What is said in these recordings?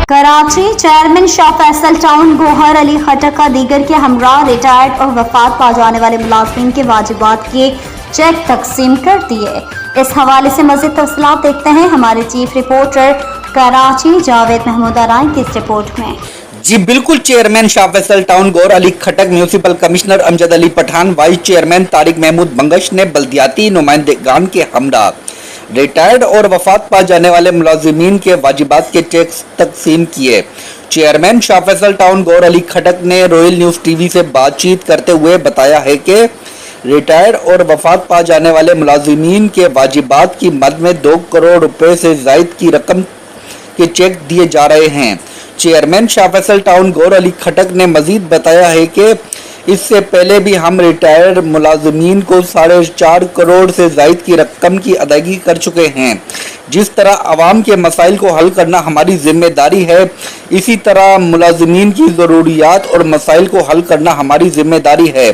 Karachi chairman Shah Faisal town Gohar Ali खटक का दीगर के हमरा रिटायर्ड और वफात पा जाने वाले मुलाजमीन के वाजिबात के चेक तकसीम कर दिए। इस हवाले से मज़ीद तफसीलात देखते हैं हमारे चीफ रिपोर्टर कराची जावेद महमूद आराई की इस रिपोर्ट में। जी बिल्कुल, chairman Shah Faisal town Gohar Ali Khattak, municipal commissioner Amjad Ali Pathan, vice chairman Tariq Mahmood Bangash ने बल्दियाती नुमाइंदगान के हमरा रिटायर्ड और वफात पा जाने वाले मुलाजिमीन के वाजिबात के चेक तकसीम किए। चेयरमैन शाह फैसल टाउन गौहर अली खटक ने रॉयल न्यूज़ टीवी से बातचीत करते हुए बताया है कि रिटायर्ड और वफात पा जाने वाले मुलाजिमीन के वाजिबात की मद में 2 करोड़ रुपए से ज़ायद की रकम के चेक दिए जा रहे हैं। चेयरमैन शाह फैसल टाउन गौहर अली खटक ने मजीद बताया है कि इससे पहले भी हम रिटायर्ड मुलाजिमीन को 4.5 करोड़ से ज़ायद की रकम की अदायगी कर चुके हैं। जिस तरह आवाम के मसाइल को हल करना हमारी जिम्मेदारी है, इसी तरह मुलाजिमीन की ज़रूरियात और मसाइल को हल करना हमारी जिम्मेदारी है।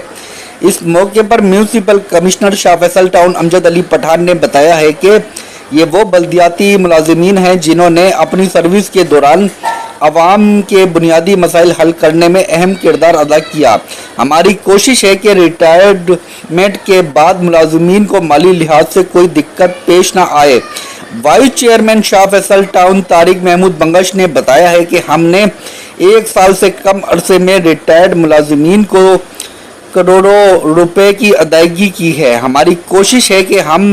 इस मौके पर म्यूनसिपल कमिश्नर शाह फैसल टाउन अमजद अली पठान ने बताया है कि ये वो बल्दियाती मुलाजिमीन हैं जिन्होंने अपनी सर्विस के दौरान अवाम के बुनियादी मसाइल हल करने में अहम किरदार अदा किया। हमारी कोशिश है कि रिटायरमेंट के बाद मुलाजिमीन को माली लिहाज से कोई दिक्कत पेश ना आए। वाइस चेयरमैन शाह फैसल टाउन तारिक महमूद बंगश ने बताया है कि हमने 1 साल से कम अरसे में रिटायर्ड मुलाजिमीन को करोड़ों रुपए की अदायगी की है। हमारी कोशिश है कि हम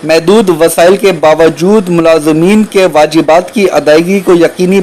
महदूद वसाइल के बावजूद मुलाजिमीन के वाजिबात की अदायगी को यकीनी